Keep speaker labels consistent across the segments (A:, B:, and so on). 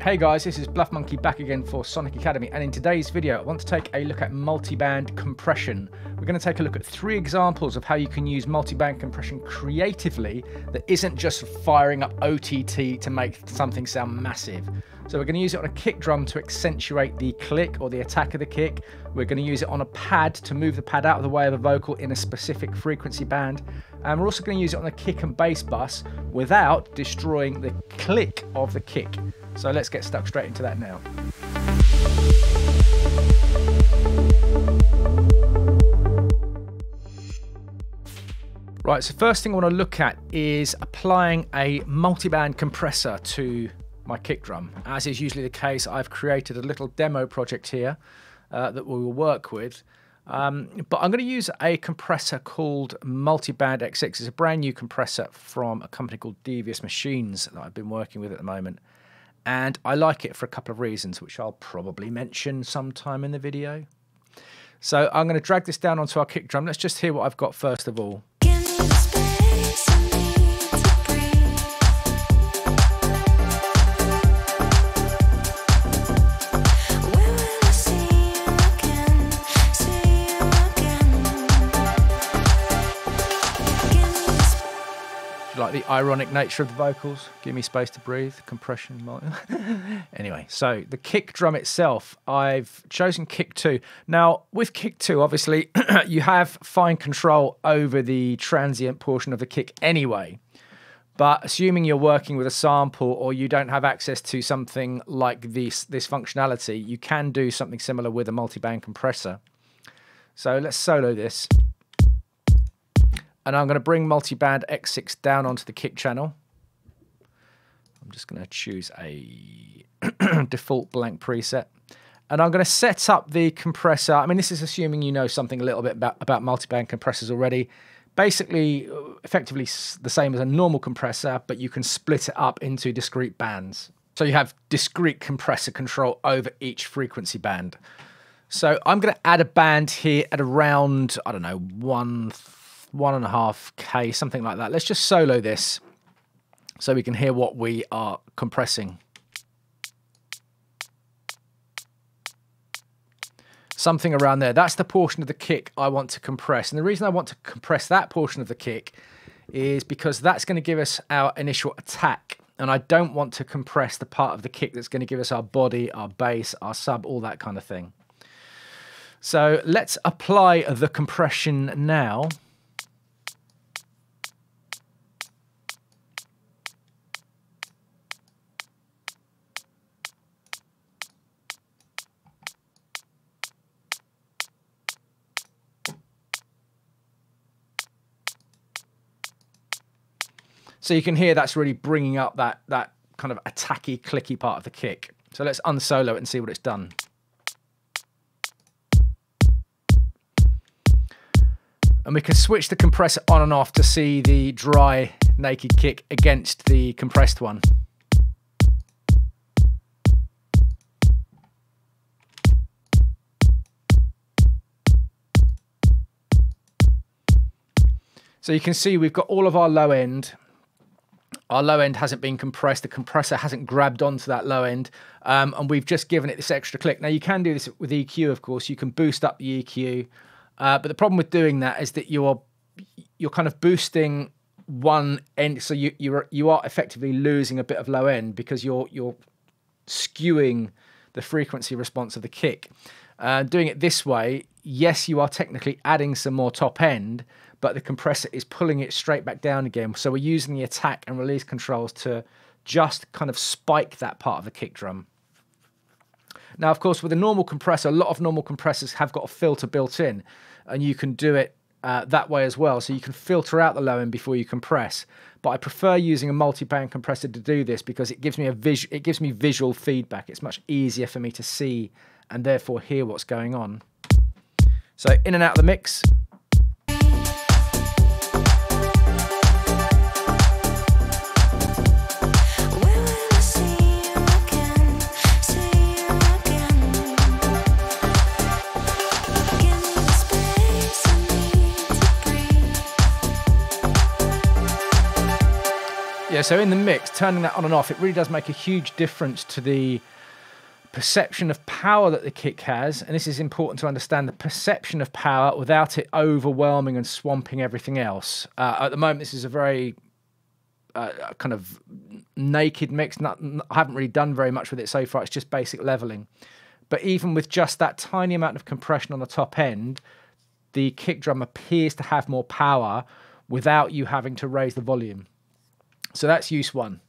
A: Hey guys, this is Bluffmunkey back again for Sonic Academy, and in today's video I want to take a look at multiband compression. We're going to take a look at 3 examples of how you can use multiband compression creatively that isn't just firing up OTT to make something sound massive. So we're going to use it on a kick drum to accentuate the click or the attack of the kick. We're going to use it on a pad to move the pad out of the way of a vocal in a specific frequency band. And we're also going to use it on a kick and bass bus without destroying the click of the kick. So let's get stuck straight into that now. Right, so first thing I want to look at is applying a multiband compressor to my kick drum. As is usually the case, I've created a little demo project here that we will work with. But I'm going to use a compressor called Multiband X6. It's a brand new compressor from a company called Devious Machines that I've been working with at the moment. And I like it for a couple of reasons, which I'll probably mention sometime in the video. So I'm going to drag this down onto our kick drum. Let's just hear what I've got first of all. Like the ironic nature of the vocals, give me space to breathe, compression. Anyway, so the kick drum itself, I've chosen kick 2. Now with kick 2, obviously you have fine control over the transient portion of the kick anyway, but assuming you're working with a sample or you don't have access to something like this functionality, you can do something similar with a multiband compressor. So let's solo this. And I'm going to bring Multiband X6 down onto the kick channel. I'm just going to choose a default blank preset. And I'm going to set up the compressor. I mean, this is assuming you know something a little bit about multiband compressors already. Basically, effectively the same as a normal compressor, but you can split it up into discrete bands. So you have discrete compressor control over each frequency band. So I'm going to add a band here at around, I don't know, 1.5K, something like that. Let's just solo this so we can hear what we are compressing. Something around there. That's the portion of the kick I want to compress. And the reason I want to compress that portion of the kick is because that's going to give us our initial attack. And I don't want to compress the part of the kick that's going to give us our body, our bass, our sub, all that kind of thing. So let's apply the compression now. So you can hear that's really bringing up that kind of attacky, clicky part of the kick. So let's unsolo it and see what it's done. And we can switch the compressor on and off to see the dry, naked kick against the compressed one. So you can see we've got all of our low end. Our low end hasn't been compressed. The compressor hasn't grabbed onto that low end. And we've just given it this extra click. Now, you can do this with EQ, of course. You can boost up the EQ. But the problem with doing that is that you're kind of boosting one end. So you are effectively losing a bit of low end because you're skewing the frequency response of the kick. Doing it this way, yes, you are technically adding some more top end, but the compressor is pulling it straight back down again. So we're using the attack and release controls to just kind of spike that part of the kick drum. Now, of course, with a normal compressor, a lot of normal compressors have got a filter built in, and you can do it that way as well. So you can filter out the low end before you compress. But I prefer using a multiband compressor to do this because it gives me visual feedback. It's much easier for me to see and therefore hear what's going on. So in and out of the mix. Yeah, so in the mix, turning that on and off, it really does make a huge difference to the perception of power that the kick has. And this is important to understand, the perception of power without it overwhelming and swamping everything else. At the moment, this is a very kind of naked mix. I haven't really done very much with it so far. It's just basic leveling. But even with just that tiny amount of compression on the top end, the kick drum appears to have more power without you having to raise the volume. So that's use one.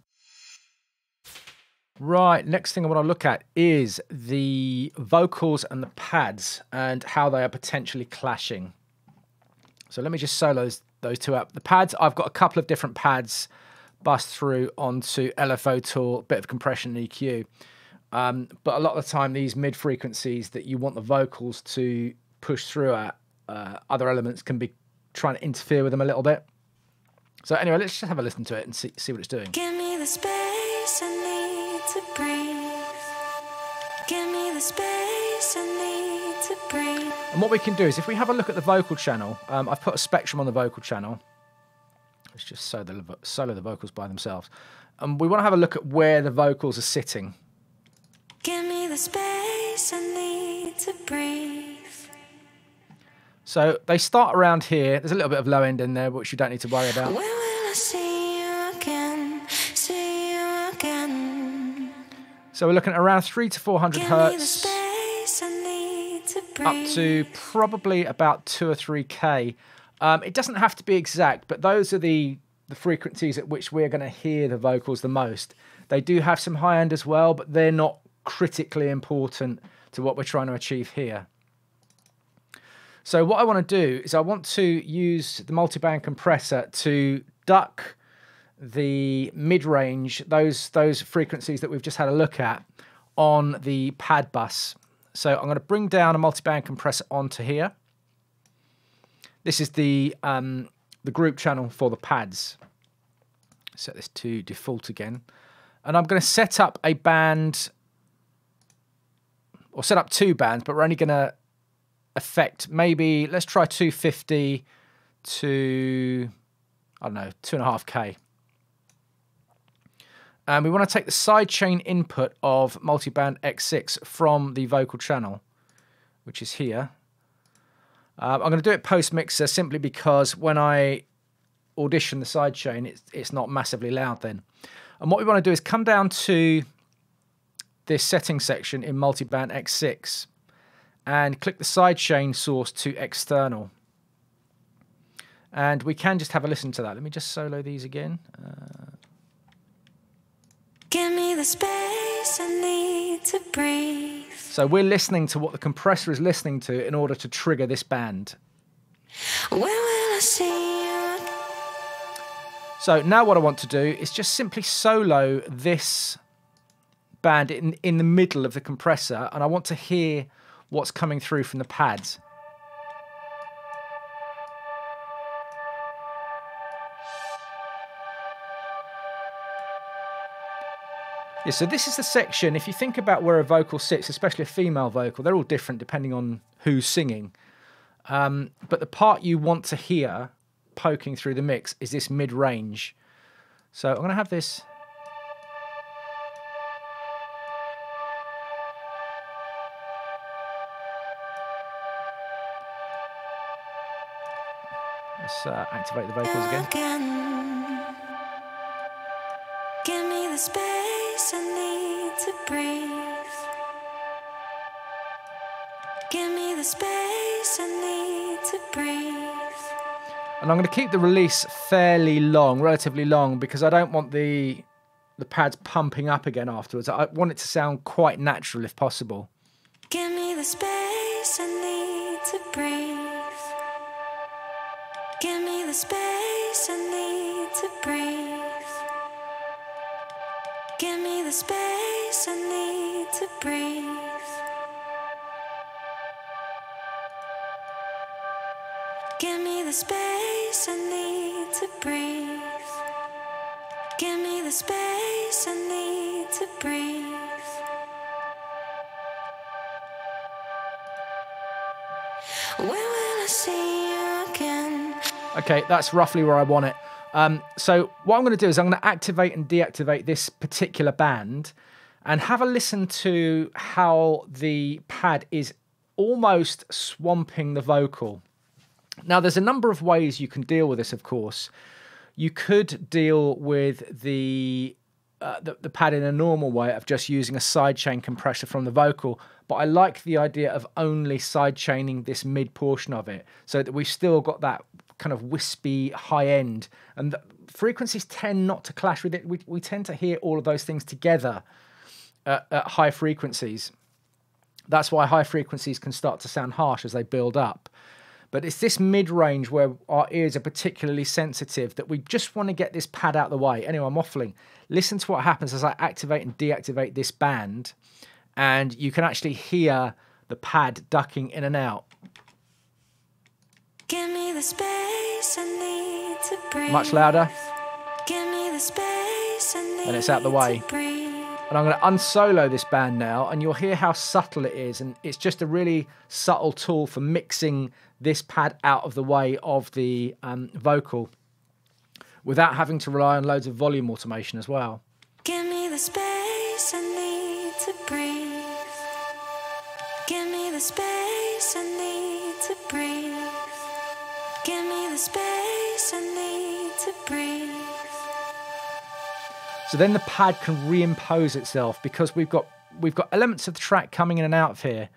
A: Right, next thing I want to look at is the vocals and the pads and how they are potentially clashing. So let me just solo those two up. The pads, I've got a couple of different pads bust through onto LFO tool, bit of compression and EQ. But a lot of the time, these mid frequencies that you want the vocals to push through at, other elements can be trying to interfere with them a little bit. So anyway, let's just have a listen to it and see what it's doing.
B: Give me the space I need to breathe. Give me the space I need to breathe.
A: And what we can do is, if we have a look at the vocal channel, I've put a spectrum on the vocal channel. Let's just solo the vocals by themselves. And we want to have a look at where the vocals are sitting.
B: Give me the space I need to breathe.
A: So they start around here. There's a little bit of low end in there, which you don't need to worry about.
B: When will I see you again? See you again.
A: So we're looking at around 300 to 400 hertz, up to probably about 2 or 3K. It doesn't have to be exact, but those are the frequencies at which we're going to hear the vocals the most. They do have some high end as well, but they're not critically important to what we're trying to achieve here. So what I want to do is I want to use the multiband compressor to duck the mid-range, those frequencies that we've just had a look at, on the pad bus. So I'm going to bring down a multiband compressor onto here. This is the group channel for the pads. Set this to default again. And I'm going to set up a band, or set up two bands, but we're only going to affect maybe, let's try 250 to, I don't know, 2.5K. And we want to take the sidechain input of multiband X6 from the vocal channel, which is here. I'm going to do it post-mixer simply because when I audition the sidechain, it's not massively loud then. And what we want to do is come down to this setting section in multiband X6 and click the sidechain source to external. And we can just have a listen to that. Let me just solo these again.
B: Give me the space I need to breathe.
A: So we're listening to what the compressor is listening to in order to trigger this band.
B: When will I see you?
A: So now what I want to do is just simply solo this band in the middle of the compressor, and I want to hear what's coming through from the pads. Yeah, so this is the section, if you think about where a vocal sits, especially a female vocal, they're all different depending on who's singing. But the part you want to hear poking through the mix is this mid-range. So I'm going to have this. Let's activate the vocals again.
B: Give me the space I need to breathe. Give me the space I need to breathe.
A: And I'm going to keep the release fairly long, relatively long, because I don't want the pads pumping up again afterwards. I want it to sound quite natural if possible.
B: Give me the space I need to breathe. Give me the space I need to breathe. Give me the space I need to breathe. Give me the space I need to breathe. Give me the space I need to breathe. When will I see you again?
A: Okay, that's roughly where I want it. So what I'm going to do is I'm going to activate and deactivate this particular band and have a listen to how the pad is almost swamping the vocal. Now, there's a number of ways you can deal with this, of course. You could deal with the pad in a normal way of just using a sidechain compressor from the vocal, but I like the idea of only sidechaining this mid portion of it so that we've still got that kind of wispy high end, and the frequencies tend not to clash with it. We tend to hear all of those things together at high frequencies. That's why high frequencies can start to sound harsh as they build up. But it's this mid-range where our ears are particularly sensitive that we just want to get this pad out of the way. Anyway, I'm waffling. Listen to what happens as I activate and deactivate this band, and you can actually hear the pad ducking in and out.
B: Give me the space I need to breathe.
A: Much louder.
B: Give me the space I need
A: And it's out the way.
B: to breathe.
A: And I'm going to unsolo this band now, and you'll hear how subtle it is. And it's just a really subtle tool for mixing this pad out of the way of the vocal without having to rely on loads of volume automation as well.
B: Give me the space I need to breathe. Give me the space I need to breathe. Give me the space I need to breathe.
A: So then the pad can reimpose itself because we've got elements of the track coming in and out of here.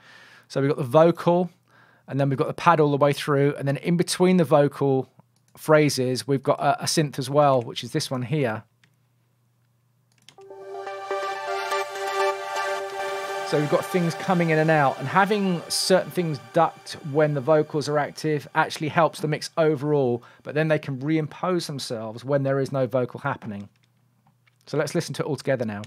A: So we've got the vocal, and then we've got the pad all the way through, and then in between the vocal phrases we've got a synth as well, which is this one here. So we've got things coming in and out, and having certain things ducked when the vocals are active actually helps the mix overall, but then they can reimpose themselves when there is no vocal happening. So let's listen to it all together now.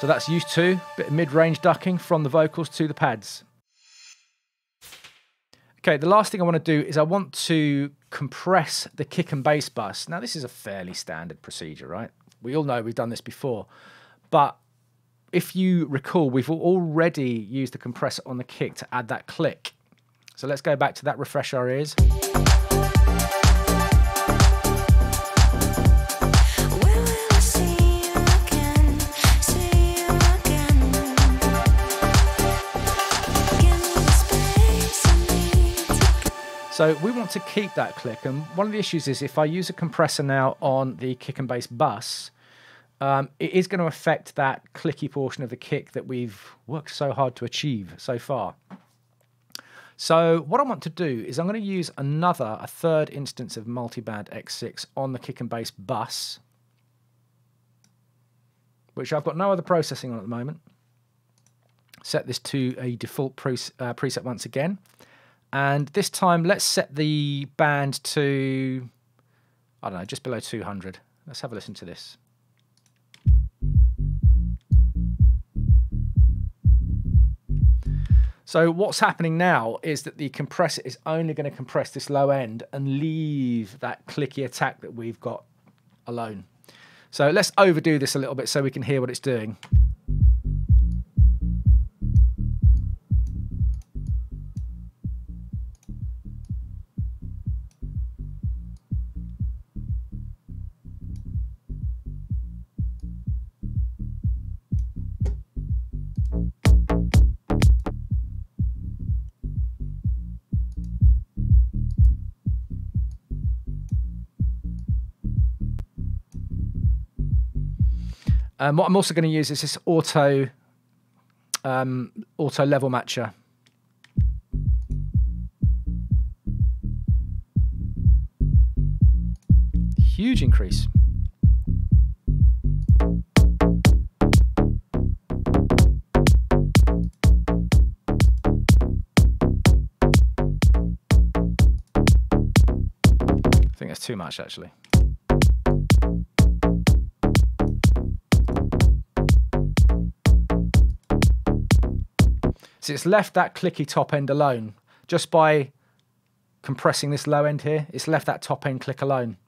A: So that's used to, bit of mid-range ducking from the vocals to the pads. Okay, the last thing I want to do is I want to compress the kick and bass bus. Now, this is a fairly standard procedure, right? We all know we've done this before. But if you recall, we've already used the compressor on the kick to add that click. So let's go back to that, refresh our ears. So we want to keep that click, and one of the issues is if I use a compressor now on the kick and bass bus, it is going to affect that clicky portion of the kick that we've worked so hard to achieve so far. So what I want to do is I'm going to use a third instance of Multiband X6 on the kick and bass bus, which I've got no other processing on at the moment. Set this to a default preset once again. And this time, let's set the band to, I don't know, just below 200. Let's have a listen to this. So what's happening now is that the compressor is only going to compress this low end and leave that clicky attack that we've got alone. So let's overdo this a little bit so we can hear what it's doing. What I'm also going to use is this auto level matcher. Huge increase. I think that's too much, actually. So it's left that clicky top end alone. Just by compressing this low end here, it's left that top end click alone.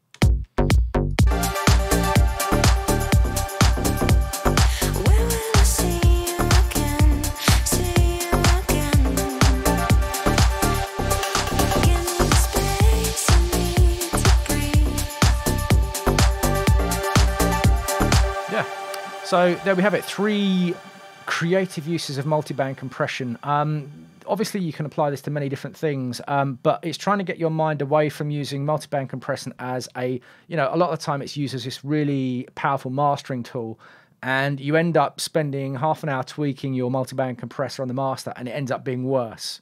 A: So there we have it, 3 creative uses of multiband compression. Obviously, you can apply this to many different things, but it's trying to get your mind away from using multiband compression as a lot of the time it's used as this really powerful mastering tool, and you end up spending half an hour tweaking your multiband compressor on the master, and it ends up being worse.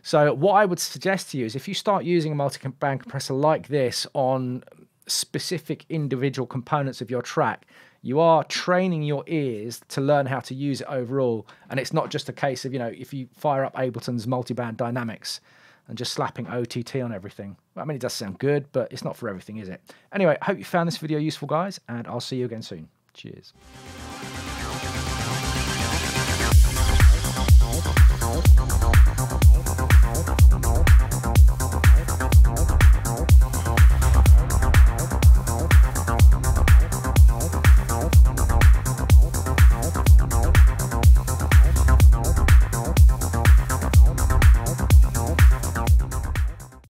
A: So what I would suggest to you is if you start using a multiband compressor like this on specific individual components of your track, you are training your ears to learn how to use it overall. And it's not just a case of, if you fire up Ableton's multiband dynamics and just slapping OTT on everything. I mean, it does sound good, but it's not for everything, is it? Anyway, I hope you found this video useful, guys, and I'll see you again soon. Cheers.